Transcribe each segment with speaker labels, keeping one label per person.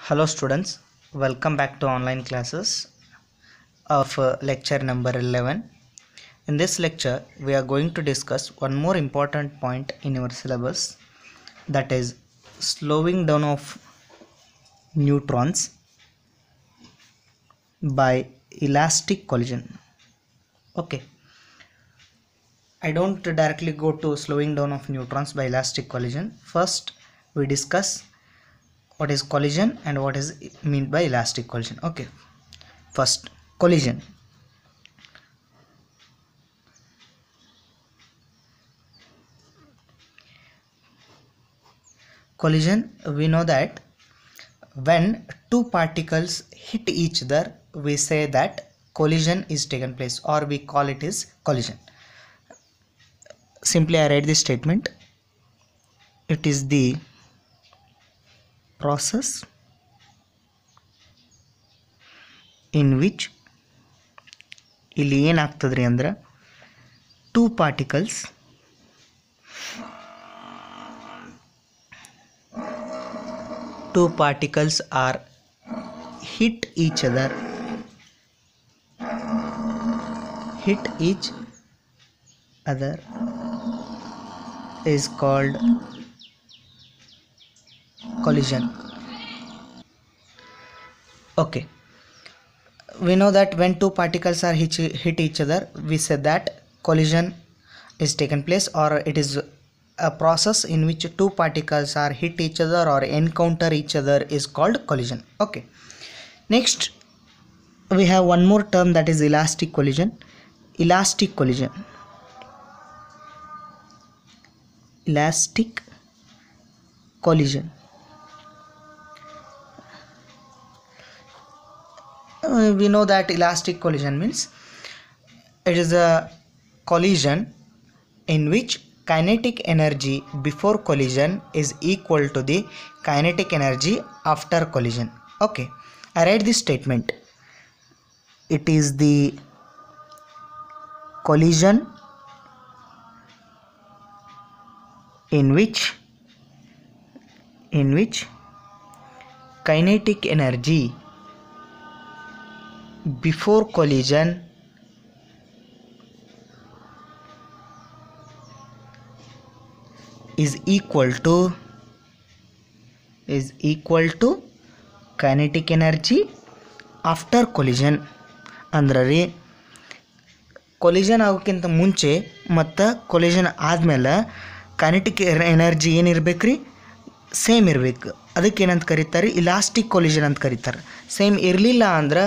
Speaker 1: Hello students, welcome back to online classes of lecture number 11. In this lecture, we are going to discuss one more important point in your syllabus, that is slowing down of neutrons by elastic collision. Okay, I don't directly go to slowing down of neutrons by elastic collision. First, we discuss what is collision and what is meant by elastic collision. Okay, first, collision. Collision, we know that when two particles hit each other, we say that collision is taken place, or we call it is collision. Simply I write this statement. It is the process in which ಇಲ್ಲಿ ಏನಾಗ್ತದ್ರಿ ಅಂದ್ರೆ two particles are hit each other is called collision. Okay, we know that when two particles are hit each other, we said that collision is taken place, or it is a process in which two particles are hit each other or encounter each other is called collision. Okay, next we have one more term, that is elastic collision. Elastic collision we know that elastic collision means it is a collision in which kinetic energy before collision is equal to the kinetic energy after collision. Okay, I write this statement. It is the collision in which kinetic energy before collision is equal to kinetic energy after collision. ಅಂದ್ರೆ ರೀ collision ಆಗೋಕ್ಕಿಂತ ಮುಂಚೆ ಮತ್ತು collision ಆದಮೇಲೆ kinetic energy ಏನಿರ್ಬೇಕು ರೀ, same ಇರಬೇಕು. ಅದಕ್ಕೆ ಏನಂತ ಕರೀತಾರೆ, ಇಲಾಸ್ಟಿಕ್ ಕೊಲಿಷನ್ ಅಂತ ಕರೀತಾರೆ. ಸೇಮ್ ಇರಲಿಲ್ಲ ಅಂದ್ರೆ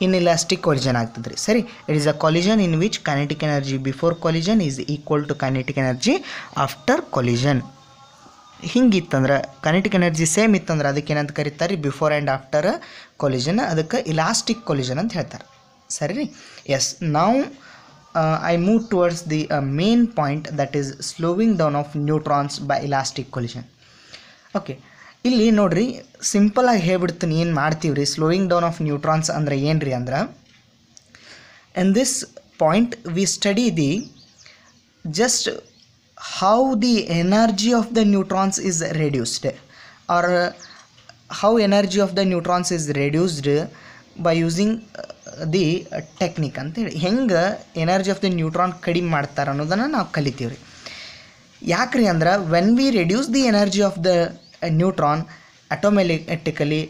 Speaker 1: ಇನ್ಇಲಾಸ್ಟಿಕ್ ಕೊಲಿಷನ್ ಆಗ್ತದೆ ರೀ. ಸರಿ, it is a collision in which kinetic energy before collision is equal to kinetic energy after collision. ಹಿಂಗಿತ್ತಂದ್ರೆ ಕೈನೆಟಿಕ್ ಎನರ್ಜಿ ಸೇಮ್ ಇತ್ತಂದ್ರೆ ಅದಕ್ಕೆ ಏನಂತ ಕರೀತಾರೆ, ಬಿಫೋರ್ ಆ್ಯಂಡ್ ಆಫ್ಟರ್ ಕೊಲಿಷನ್. ಅದಕ್ಕೆ ಇಲಾಸ್ಟಿಕ್ ಕೊಲಿಷನ್ ಅಂತ ಹೇಳ್ತಾರೆ. ಸರಿ ರೀ. ಎಸ್, ನಾವು I move towards the main point, that is slowing down of neutrons by elastic collision. Okay, ಇಲ್ಲಿ ನೋಡ್ರಿ, ಸಿಂಪಲ್ ಆಗಿ ಹೇಳ್ಬಿಡ್ತೀನಿ ಏನು ಮಾಡ್ತೀವಿ ರೀ. ಸ್ಲೋಯಿಂಗ್ ಡೌನ್ ಆಫ್ ನ್ಯೂಟ್ರಾನ್ಸ್ ಅಂದರೆ ಏನು ರೀ ಅಂದ್ರೆ, in this point we study the just how the energy of the neutrons is reduced, or how energy of the neutrons is reduced by using the technique ಅಂತೇಳಿ. ಹೆಂಗೆ energy of the neutron ಕಡಿಮೆ ಮಾಡ್ತಾರೆ ಅನ್ನೋದನ್ನು ನಾವು ಕಲಿತೀವಿ ರೀ. ಯಾಕ್ರಿ ಅಂದ್ರೆ, when we reduce the energy of the neutron automatically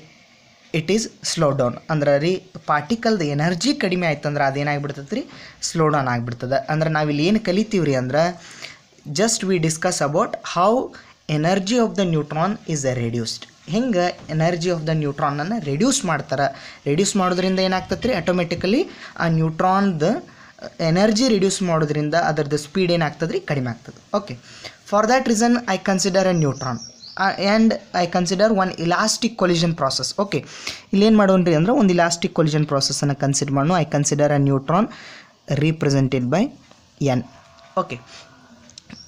Speaker 1: it is slow down. ಅಂದ್ರೆ ರೀ, ಪಾರ್ಟಿಕಲ್ದ ಎನರ್ಜಿ ಕಡಿಮೆ ಆಯ್ತಂದ್ರೆ ಅದೇನಾಗ್ಬಿಡ್ತದೆ ರೀ, ಸ್ಲೋ ಡೌನ್ ಆಗಿಬಿಡ್ತದೆ. ಅಂದ್ರೆ ನಾವಿಲ್ಲಿ ಏನು ಕಲಿತೀವಿ ರೀ ಅಂದ್ರೆ, just we discuss about how energy of the neutron is reduced. ಹೆಂಗೆ ಎನರ್ಜಿ ಆಫ್ ದ ನ್ಯೂಟ್ರಾನನ್ನು ರೆಡ್ಯೂಸ್ ಮಾಡ್ತಾರೆ. ರೆಡ್ಯೂಸ್ ಮಾಡೋದ್ರಿಂದ ಏನಾಗ್ತದೆ ರೀ, ಆಟೋಮೆಟಿಕಲಿ ಆ ನ್ಯೂಟ್ರಾನ್ದ ಎನರ್ಜಿ ರಿಡ್ಯೂಸ್ ಮಾಡೋದ್ರಿಂದ ಅದರದ್ದು ಸ್ಪೀಡ್ ಏನಾಗ್ತದೆ ರೀ, ಕಡಿಮೆ ಆಗ್ತದೆ. Okay, for that reason I consider a neutron and I consider one elastic collision process. Okay, ಇಲ್ಲೇನು ಮಾಡೋಣ ರೀ ಅಂದ್ರೆ, ಒಂದು ಇಲಾಸ್ಟಿಕ್ ಕೊಲಿಷನ್ ಪ್ರಾಸೆಸನ್ನು ಕನ್ಸಿಡರ್ ಮಾಡೋಣ. I consider a neutron represented by n. Okay,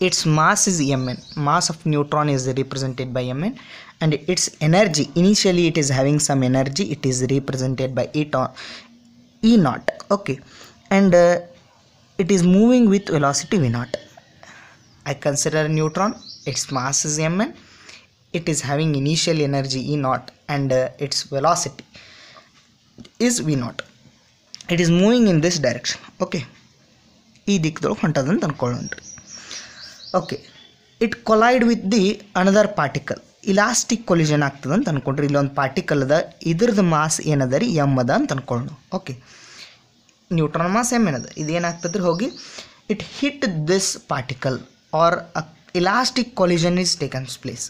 Speaker 1: its mass is mn. Mass of neutron is represented by mn, and its energy, initially it is having some energy, it is represented by e naught. Okay, and it is moving with velocity v naught. I consider a neutron, its mass is mn, it is having initial energy E naught and its velocity is V naught. It is moving in this direction. Okay, ಈ ದಿಕ್ಕದೊಳಗೆ ಹೊಂಟದಂತ ಅನ್ಕೊಳ್ಳೋಣ್ರಿ. Okay, it collide with the another particle. Elastic collision ಆಗ್ತದೆ ಅಂತ ಅನ್ಕೊಂಡ್ರಿ. ಇಲ್ಲೊಂದು particle ಅದ, ಇದ್ರದ್ದು mass ಏನದ ರೀ ಎಮ್ ಅದ ಅಂತ ಅನ್ಕೊಳ್ಳೋಣ. ಓಕೆ, ನ್ಯೂಟ್ರಾನ್ ಮಾಸ್ ಎಮ್ ಏನದ, ಇದೇನಾಗ್ತದ್ರಿ ಹೋಗಿ it hit this particle or elastic collision is takes place.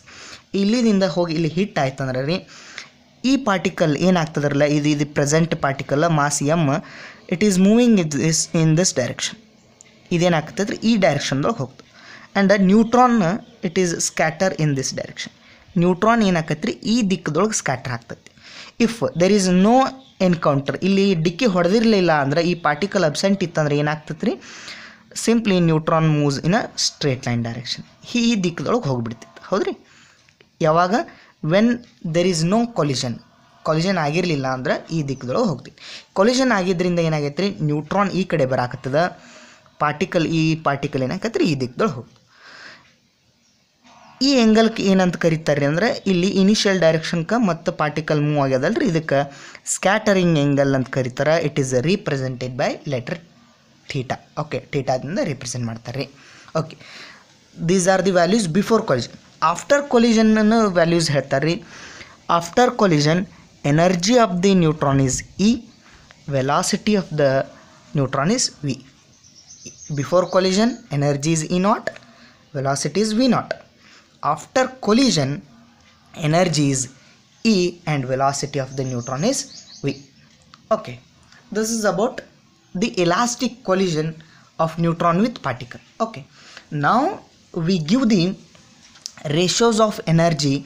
Speaker 1: ಇಲ್ಲಿದಿಂದ ಹೋಗಿ ಇಲ್ಲಿ ಹಿಟ್ ಆಯ್ತಂದ್ರೆ ರೀ ಈ ಪಾರ್ಟಿಕಲ್ ಏನಾಗ್ತದ್ರಲ್ಲ, ಇದು present particle mass M, it is moving in this direction. ಇದೇನಾಗ್ತದ್ರಿ ಈ ಡೈರೆಕ್ಷನ್ದೊಳಗೆ ಹೋಗ್ತದೆ. And neutron it is scatter in this direction. Neutron ಏನಾಕತ್ರಿ ಈ ದಿಕ್ಕದೊಳಗೆ ಸ್ಕ್ಯಾಟರ್ ಆಗ್ತೈತಿ. If there is no encounter, ಇಲ್ಲಿ ಡಿಕ್ಕಿ ಹೊಡೆದಿರಲಿಲ್ಲ ಅಂದ್ರೆ, ಈ ಪಾರ್ಟಿಕಲ್ ಅಬ್ಸೆಂಟ್ ಇತ್ತಂದ್ರೆ ಏನಾಗ್ತೈತಿ ರೀ, simply neutron moves in a straight line direction. ಈ ದಿಕ್ಕದೊಳಗೆ ಹೋಗಿಬಿಡ್ತಿತ್ತು. ಹೌದ್ರಿ, ಯಾವಾಗ when there is no collision ಆಗಿರಲಿಲ್ಲ ಅಂದ್ರೆ ಈ ದಿಕ್ಕದೊಳಗೆ ಹೋಗ್ತೀವಿ. ಕೊಲಿಷನ್ ಆಗಿದ್ದರಿಂದ ಏನಾಗೈತೆ ರೀ, ನ್ಯೂಟ್ರಾನ್ ಈ ಕಡೆ ಬರಾಕತ್ತದ, ಈ ಪಾರ್ಟಿಕಲ್ ಏನಾಗತ್ತೆ ರೀ ಈ ದಿಕ್ಕದೊಳಗೆ ಹೋಗ್ತದೆ. ಈ ಆ್ಯಂಗಲ್ಗೆ ಏನಂತ ಕರೀತಾರೆ ರೀ ಅಂದ್ರೆ, ಇಲ್ಲಿ ಇನಿಷಿಯಲ್ ಡೈರೆಕ್ಷನ್ಗೆ ಮತ್ತು ಪಾರ್ಟಿಕಲ್ ಮೂವ್ ಆಗ್ಯದಲ್ಲ ರೀ, ಇದಕ್ಕೆ ಸ್ಕ್ಯಾಟರಿಂಗ್ ಆ್ಯಂಗಲ್ ಅಂತ ಕರೀತಾರೆ. It is represented by letter theta. Okay, ಥೀಟಾದಿಂದ ರೀಪ್ರೆಸೆಂಟ್ ಮಾಡ್ತಾರೆ ರೀ. Okay, these are the values before collision. After ಕೊಲಿಷನ್ನ ವ್ಯಾಲ್ಯೂಸ್ ಹೇಳ್ತಾರೆ ರೀ. After collision energy of the neutron is E, velocity of the neutron is V. Before collision energy is E naught, velocity is V naught. After collision energy is E and velocity of the neutron is V. Okay, this is about the elastic collision of neutron with particle. Okay, now we give the ratios of energy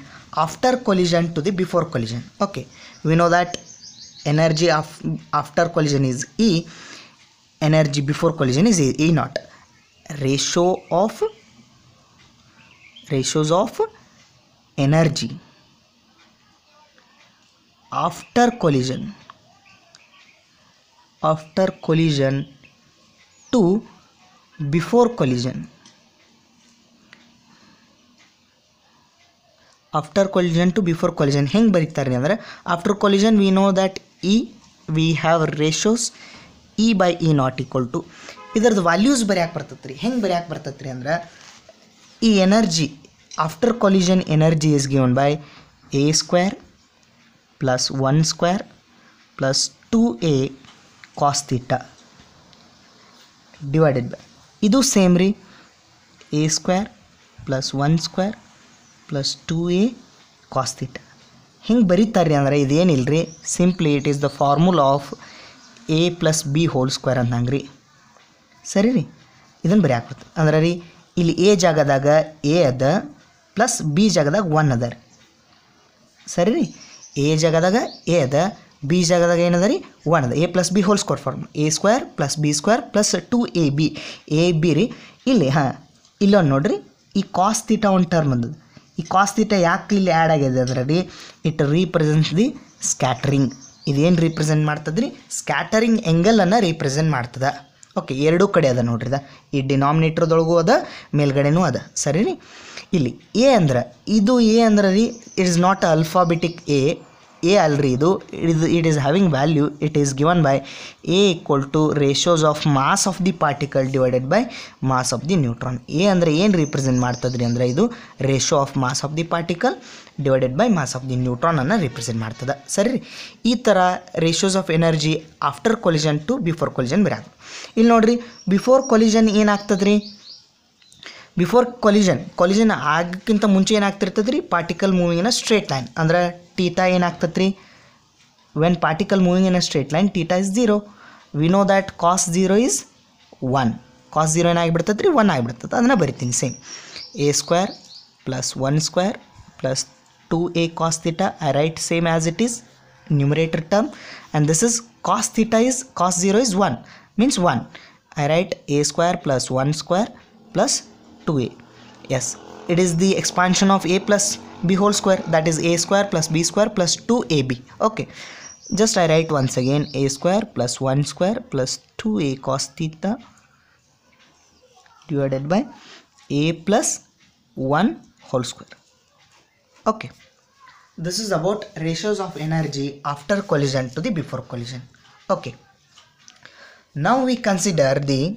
Speaker 1: after collision to the before collision. Okay, we know that energy after collision is E, energy before collision is E naught. Ratios of energy after collision to before collision. After collision to before collision ಹೆಂಗೆ ಬರೀತಾರೆ ಅಂದರೆ, after collision we know that E, we have ratios E by E naught equal to, ಇದರದ್ದು values ಬರೆಯಕ್ಕೆ ಬರ್ತೈತೆ ರೀ. ಹೆಂಗೆ ಬರೆಯಕ್ಕೆ ಬರ್ತೈತೆ ರೀ ಅಂದ್ರೆ, ಈ energy after collision energy is given by a square plus 1 square plus 2a cos theta divided by, ಇದು ಸೇಮ್ ರೀ, a square plus 1 square plus 2a cos theta. ಹಿಂಗೆ ಬರೀತಾರೆ ಅಂದರೆ ಇದೇನಿಲ್ಲ ರೀ, simply it is the formula of a plus B whole square ಅಂತಂಗೆ ರೀ. ಸರಿ ರೀ, ಇದನ್ನು ಬರೀ ಹಾಕ್ಬಿಡ್ತು ಅಂದ್ರೆ ರೀ, ಇಲ್ಲಿ ಎ ಜಾಗದಾಗ ಎ ಅದ ಪ್ಲಸ್ ಬಿ ಜಾಗದಾಗ 1 ಅದ ರೀ. ಸರಿ ರೀ, ಎ ಜಾಗದಾಗ ಎ ಅದ, ಬಿ ಜಾಗದಾಗ ಏನದ ರೀ 1 ಅದ. A plus B whole square form A square plus B square plus 2ab A B ರೀ. ಇಲ್ಲಿ ಇಲ್ಲೊಂದು ನೋಡ್ರಿ, ಈ ಕಾಸ್ ಥೀಟಾ ಒಂದು ಟರ್ಮ್ ಅಂದದ್ದು. ಈ ಕಾಸ್ ಥೀಟಾ ಯಾಕೆ ಇಲ್ಲಿ ಆ್ಯಡ್ ಆಗಿದೆ ಅಂದ್ರೆ ರೀ, ಇಟ್ ರೀಪ್ರೆಸೆಂಟ್ಸ್ ದಿ ಸ್ಕ್ಯಾಟರಿಂಗ್. ಇದೇನು ರೀಪ್ರೆಸೆಂಟ್ ಮಾಡ್ತದ್ರಿ, ಸ್ಕ್ಯಾಟರಿಂಗ್ ಆ್ಯಂಗಲನ್ನು ರೀಪ್ರೆಸೆಂಟ್ ಮಾಡ್ತದೆ. ಓಕೆ, ಎರಡೂ ಕಡೆ ಅದ ನೋಡ್ರಿ, ಈ ಡಿನಾಮಿನೇಟ್ರದೊಳಗೂ ಅದ, ಮೇಲ್ಗಡೆನೂ ಅದ. ಸರಿ ರೀ, ಇಲ್ಲಿ ಎ ಅಂದ್ರೆ, ಇದು ಎ ಅಂದ್ರೆ ರೀ, it is not alphabetic a ಅಲ್ರಿ, it is having value, it is given by uh equal to ratios of mass of the particle divided by mass of the neutron. ಎ ಅಂದರೆ ಏನು ರೀಪ್ರೆಸೆಂಟ್ ಮಾಡ್ತದ್ರಿ ಅಂದರೆ, ಇದು ratio of mass of the particle divided by mass of the ನ್ಯೂಟ್ರಾನನ್ನು represent ಮಾಡ್ತದೆ. ಸರಿ ರೀ, ಈ ಥರ ratios of energy after collision to before collision ಬರೀ ಆಗ್ತದೆ. ಇಲ್ಲಿ ನೋಡಿರಿ, ಬಿಫೋರ್ ಕೊಲಿಷನ್ ಏನಾಗ್ತದೆ ರೀ, ಬಿಫೋರ್ ಕೊಲಿಷನ್ ಆಗಕ್ಕಿಂತ ಮುಂಚೆ ಏನಾಗ್ತಿರ್ತದೆ ರೀ, particle moving in a straight line ಅಂದ್ರೆ ಥೀಟಾ ಏನಾಗ್ತದೆ ರೀ, when particle moving in a straight line theta is 0. We know that cos 0 is 1. Cos 0 ಏನಾಗಿಬಿಡ್ತದೆ ರೀ, 1 ಆಗಿಬಿಡ್ತದೆ. ಅದನ್ನು ಬರಿತೀನಿ same, a square plus 1 square plus 2a cos theta. I write same as it is numerator term, and this is cos theta is cos 0 is 1 means 1. I write a square plus 1 square plus 2a. Yes, it is the expansion of a plus b whole square, that is a square plus b square plus 2ab. Okay, just I write once again a square plus 1 square plus 2a cos theta divided by a plus 1 whole square. Okay, this is about ratios of energy after collision to the before collision. Okay, now we consider the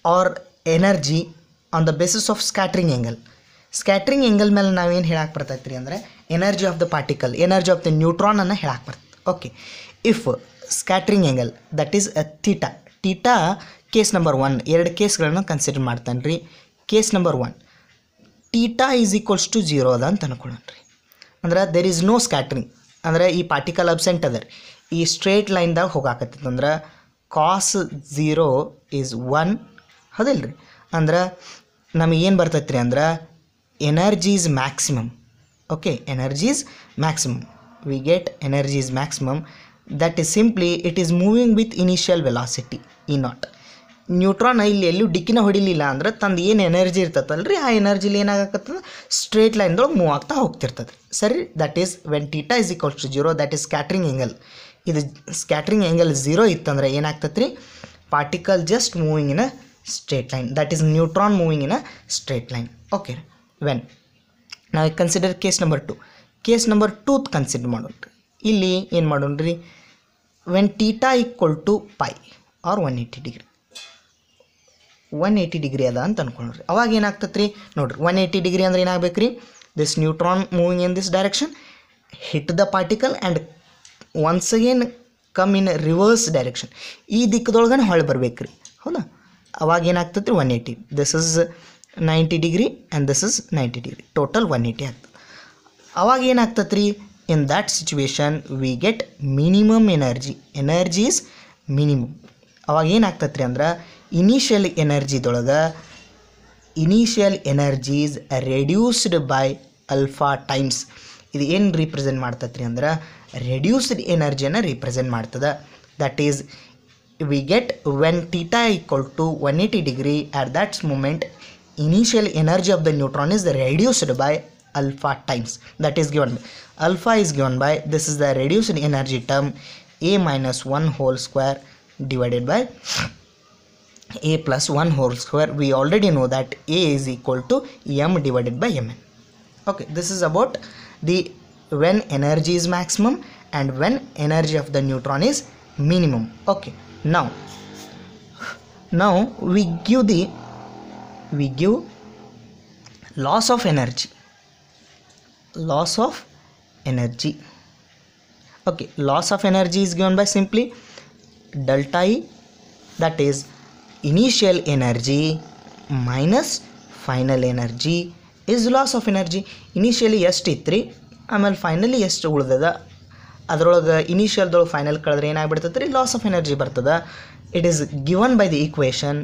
Speaker 1: or energy on the basis of scattering angle. Scattering angle ಮೇಲೆ ನಾವೇನು ಹೇಳಕ್ಕೆ ಬರ್ತೈತ್ರಿ ಅಂದರೆ energy of the particle, energy of the neutron ಅನ್ನು ಹೇಳಕ್ಕೆ ಬರ್ತದೆ. Okay, if scattering angle that is theta. Theta case number 1, 2 ಕೇಸ್ಗಳನ್ನು consider ಮಾಡ್ತಾನೆ ರೀ. Case number 1, theta is equals to 0 ಅದ ಅಂತ ಅನ್ಕೊಳ್ಳೋಣ ರೀ. ಅಂದ್ರೆ ದೇರ್ ಈಸ್ ನೋ ಸ್ಕ್ಯಾಟ್ರಿಂಗ್, ಅಂದ್ರೆ ಈ ಪಾರ್ಟಿಕಲ್ ಅಬ್ಸೆಂಟ್ ಅದ ರೀ. ಈ ಸ್ಟ್ರೇಟ್ ಲೈನ್ದಾಗ ಹೋಗಾಕತ್ತೈತೆ ಅಂದ್ರೆ ಕಾಸ್ 0 ಈಸ್ 1, ಹೌದಿಲ್ಲ ರೀ. ಅಂದ್ರೆ ನಮಗೇನು ಬರ್ತೈತೆ ರೀ ಅಂದ್ರೆ energy is maximum. Okay, energy is maximum. We get energy is maximum. That is simply it is moving with initial velocity E0. Neutron ಇಲ್ಲಿ ಎಲ್ಲೂ ಡಿಕ್ಕಿನ ಹೊಡಿಲಿಲ್ಲ ಅಂದ್ರೆ ತಂದು ಏನು ಎನರ್ಜಿ ಇರ್ತೈತಲ್ರಿ, ಆ ಎನರ್ಜಿಲಿ ಏನಾಗತ್ತದ ಸ್ಟ್ರೇಟ್ ಲೈನ್ದೊಳಗೆ ಮೂವ್ ಆಗ್ತಾ ಹೋಗ್ತಿರ್ತದೆ. ಸರಿ, that is when theta is equals to 0, that is scattering angle. ಇದು ಸ್ಕ್ಯಾಟ್ರಿಂಗ್ ಆ್ಯಂಗಲ್ 0 ಇತ್ತಂದ್ರೆ ಏನಾಗ್ತದೆ ರೀ, particle just moving in a straight line, that is neutron moving in a straight line. Okay, when ನಾವು consider case number 2. Case number 2 consider ಮಾಡೋಣ. ಇಲ್ಲಿ ಏನು ಮಾಡೋಣ ರೀ, when theta equal to pi or 180 degree, 180 degree ಅದ ಅಂತ ಅನ್ಕೊಂಡ್ರಿ. ಅವಾಗ ಏನಾಗ್ತದೆ ರೀ ನೋಡಿರಿ, 180 ಡಿಗ್ರಿ ಅಂದ್ರೆ ಏನಾಗಬೇಕು ರೀ, this neutron moving in this direction hit the particle and once again come in reverse direction. ಈ ದಿಕ್ಕದೊಳಗನೆ ಹೊಳೆ ಬರ್ಬೇಕು ರೀ, ಹೌದಾ. ಅವಾಗ ಏನಾಗ್ತದೆ ರೀ 180, this is 90 degree and this is 90 degree, total 180 ಆಗ್ತದೆ. ಅವಾಗ ಏನಾಗ್ತದೆ ರೀ, in that situation we get minimum energy. Energy is minimum. ಅವಾಗ ಏನಾಗ್ತದೆ ರೀ ಅಂದ್ರೆ initial ಎನರ್ಜಿದೊಳಗೆ initial energies reduced by alpha times. ಇದು ಏನು ರಿಪ್ರೆಸೆಂಟ್ ಮಾಡ್ತದೆ ರೀ ಅಂದ್ರೆ ರೆಡ್ಯೂಸ್ಡ್ ಎನರ್ಜಿಯನ್ನು ರಿಪ್ರೆಸೆಂಟ್ ಮಾಡ್ತದೆ. That is we get when theta equal to 180 degree at that moment initial energy of the neutron is reduced by alpha times. That is given by alpha is given by, this is the reduced energy term, a minus 1 whole square divided by a plus 1 whole square. We already know that a is equal to m divided by mn. Okay, this is about the when energy is maximum and when energy of the neutron is minimum. Okay, now we give loss of energy. Okay, loss of energy is given by simply delta E, that is initial energy minus final energy is loss of energy. Initially ಎಷ್ಟು ಇತ್ತು ರೀ, ಆಮೇಲೆ finally ಎಷ್ಟು ಉಳ್ದದ, ಅದರೊಳಗೆ ಇನಿಷಿಯಲ್ದೊಳಗೆ final ಕಳೆದ್ರೆ ಏನಾಗ್ಬಿಡ್ತದೆ ರೀ, loss of energy ಬರ್ತದೆ. It is given by the equation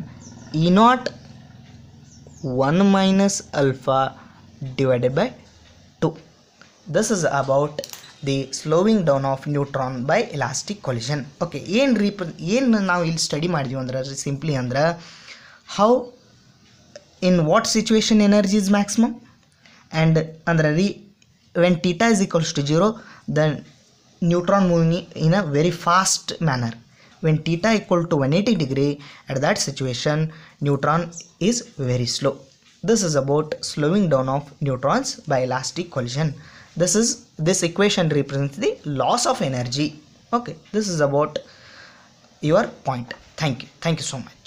Speaker 1: E0 1 minus alpha divided by 2. This is about the slowing down of neutron by elastic collision. Okay, ಏನು ನಾವು ಇಲ್ಲಿ ಸ್ಟಡಿ ಮಾಡಿದ್ವಿ ಅಂದ್ರೆ ಸಿಂಪ್ಲಿ ಅಂದ್ರೆ how in what situation energy is maximum and ಅಂದ್ರೆ when theta is equals to 0 the neutron moving in a very fast manner. When theta equal to 180 degree, at that situation neutron is very slow. This is about slowing down of neutrons by elastic collision. This equation represents the loss of energy. Okay, this is about your point. Thank you so much.